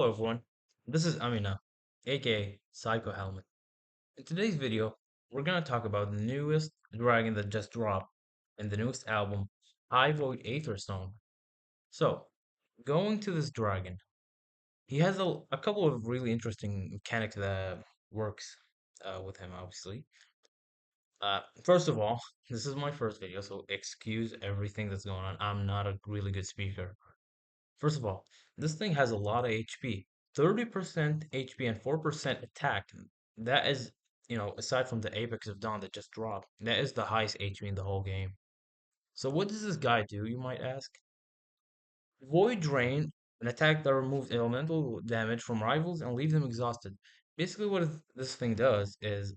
Hello everyone, this is Amina, aka Psycho Helmet. In today's video, we're gonna talk about the newest dragon that just dropped in the newest album, High Void Aetherstone. So, going to this dragon, he has a couple of really interesting mechanics that works with him, obviously. First of all, this is my first video, so excuse everything that's going on. I'm not a really good speaker. First of all, this thing has a lot of HP. 30% HP and 4% attack. That is, aside from the Apex of Dawn that just dropped, that is the highest HP in the whole game. So what does this guy do, you might ask? Void Drain, an attack that removes elemental damage from rivals and leaves them exhausted. Basically what this thing does is,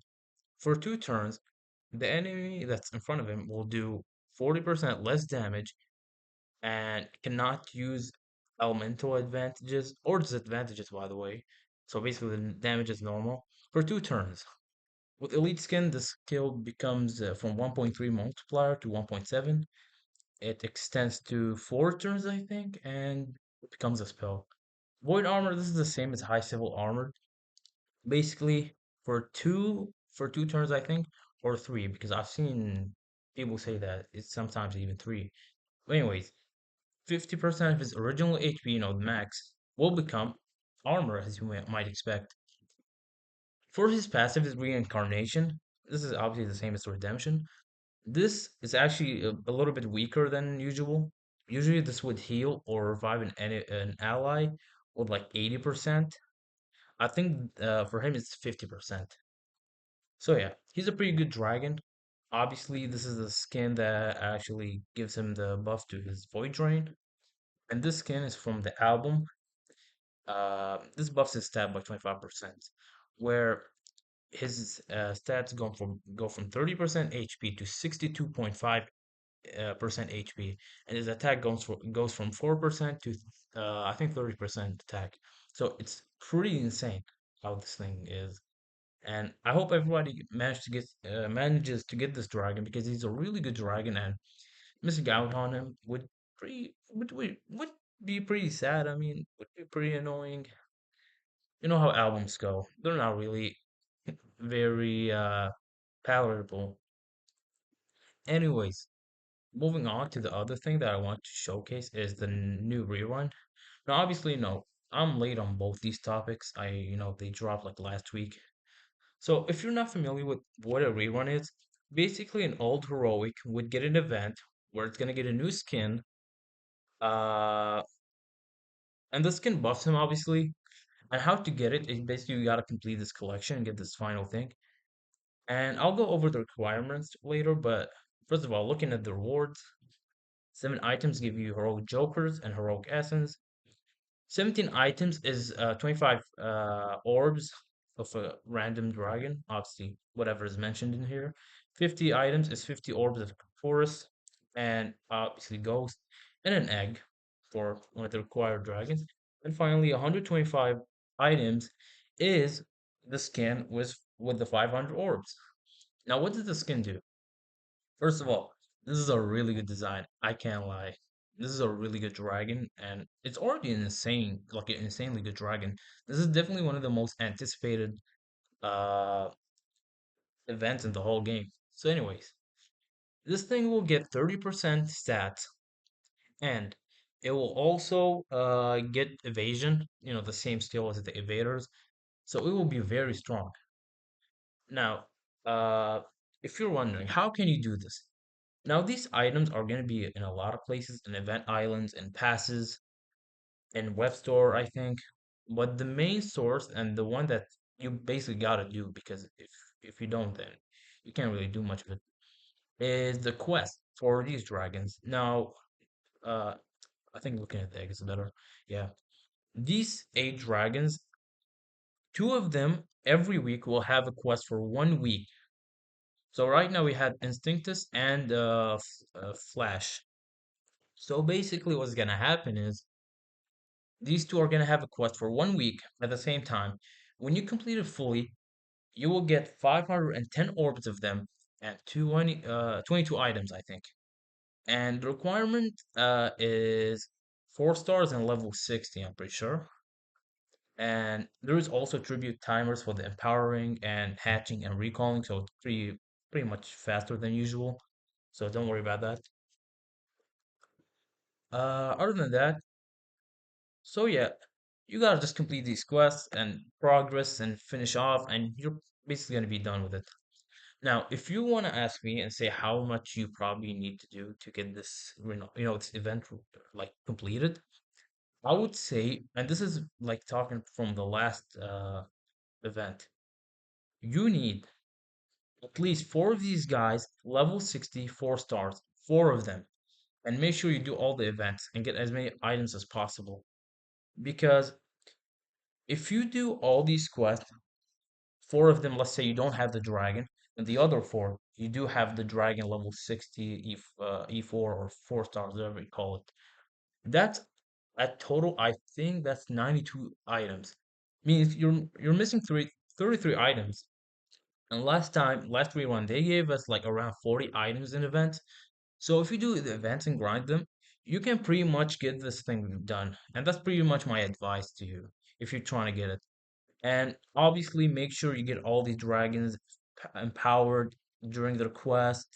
for 2 turns, the enemy that's in front of him will do 40% less damage and cannot use elemental advantages or disadvantages, by the way. So basically, the damage is normal for 2 turns. With Elite Skin, the skill becomes from 1.3 multiplier to 1.7. It extends to 4 turns, I think, and it becomes a spell. Void Armor, this is the same as High Civil Armor. Basically, for two turns, I think, or three, because I've seen people say that it's sometimes even three. But anyways, 50% of his original HP, the max, will become armor, as you might expect. For his passive, his reincarnation, this is obviously the same as redemption. This is actually a little bit weaker than usual. Usually, this would heal or revive an ally with like 80%. I think for him, it's 50%. So, yeah, he's a pretty good dragon. Obviously, this is the skin that actually gives him the buff to his Void Drain. And this skin is from the album. This buffs his stat by 25%, where his stats go from 30% HP to 62.5 percent HP, and his attack goes from 4% to I think 30% attack. So it's pretty insane how this thing is, and I hope everybody manages to get this dragon because he's a really good dragon, and missing out on him would be pretty sad. I mean, would be pretty annoying. You know how albums go. They're not really very palatable. Anyways, moving on to the other thing that I want to showcase is the new rerun. Now, obviously, no, I'm late on both these topics. They dropped like last week. So if you're not familiar with what a rerun is, basically an old heroic would get an event where it's gonna get a new skin, uh, and the skin buffs him obviously. And how to get it is basically you gotta complete this collection and get this final thing. And I'll go over the requirements later, but first of all, looking at the rewards, 7 items give you heroic jokers and heroic essence. 17 items is 25 orbs of a random dragon, obviously whatever is mentioned in here. 50 items is 50 orbs of Purus, and obviously ghost, and an egg for one of the required dragons. And finally, 125 items is the skin with the 500 orbs. Now, what does the skin do? First of all, this is a really good design. I can't lie. This is a really good dragon, and it's already an insanely good dragon. This is definitely one of the most anticipated uh events in the whole game. So, anyways, this thing will get 30% stats, and it will also get evasion, the same skill as the evaders. So it will be very strong. Now, if you're wondering, how can you do this? Now, these items are going to be in a lot of places, in event islands, and passes, in web store, I think. But the main source and the one that you basically gotta do, because if you don't, then you can't really do much of it, is the quest for these dragons. Now, uh, I think looking at the egg is better. Yeah, these 8 dragons, 2 of them every week will have a quest for 1 week. So right now we had Instinctus and Flash. So basically, what's gonna happen is these two are gonna have a quest for 1 week at the same time. When you complete it fully, you will get 510 orbs of them and 22 items, I think. And the requirement is 4 stars and level 60, I'm pretty sure. And there is also tribute timers for the empowering and hatching and recalling, so it's pretty much faster than usual. So don't worry about that. Other than that, so yeah, you gotta just complete these quests and progress and finish off, and you're basically gonna be done with it. Now, if you want to ask me and say how much you probably need to do to get this, this event like completed, I would say, and this is like talking from the last event, you need at least four of these guys, level 60, 4 stars, four of them, and make sure you do all the events and get as many items as possible. Because if you do all these quests, four of them, let's say you don't have the dragon, and the other four, you do have the dragon level 60, E4 or 4 stars, whatever you call it. That's at total, I think that's 92 items. Means you're missing 33 items. And last rerun, they gave us like around 40 items in events. So if you do the events and grind them, you can pretty much get this thing done. And that's pretty much my advice to you if you're trying to get it. And obviously, make sure you get all the dragons empowered during their quest,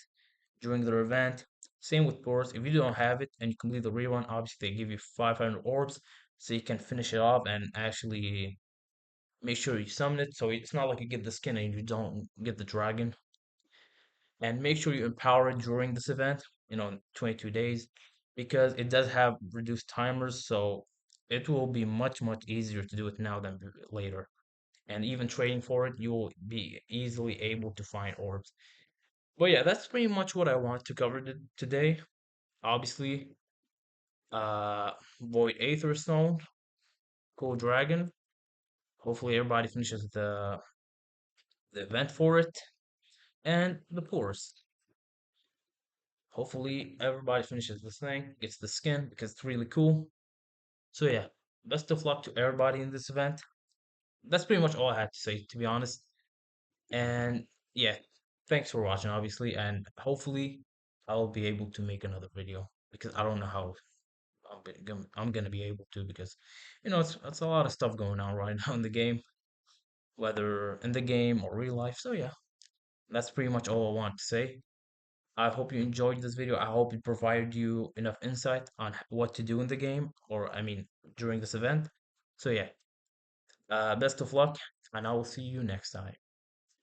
during their event. Same with Purus. If you don't have it and you complete the rerun, obviously they give you 500 orbs so you can finish it off and actually make sure you summon it. So it's not like you get the skin and you don't get the dragon. And make sure you empower it during this event, 22 days, because it does have reduced timers. So it will be much, much easier to do it now than later. And even trading for it, you will be easily able to find orbs. But yeah, that's pretty much what I want to cover today. Obviously, uh, Void Aetherstone, Cool Dragon. Hopefully, everybody finishes the event for it, and the Purus. Hopefully, everybody finishes this thing, gets the skin because it's really cool. So yeah, best of luck to everybody in this event. That's pretty much all I had to say, to be honest. And yeah, thanks for watching, obviously, and hopefully I'll be able to make another video because I don't know how I'm gonna be able to because it's a lot of stuff going on right now in the game, whether in the game or real life. So yeah, that's pretty much all I want to say. I hope you enjoyed this video. I hope it provided you enough insight on what to do in the game, or I mean, during this event. So yeah, best of luck, and I will see you next time.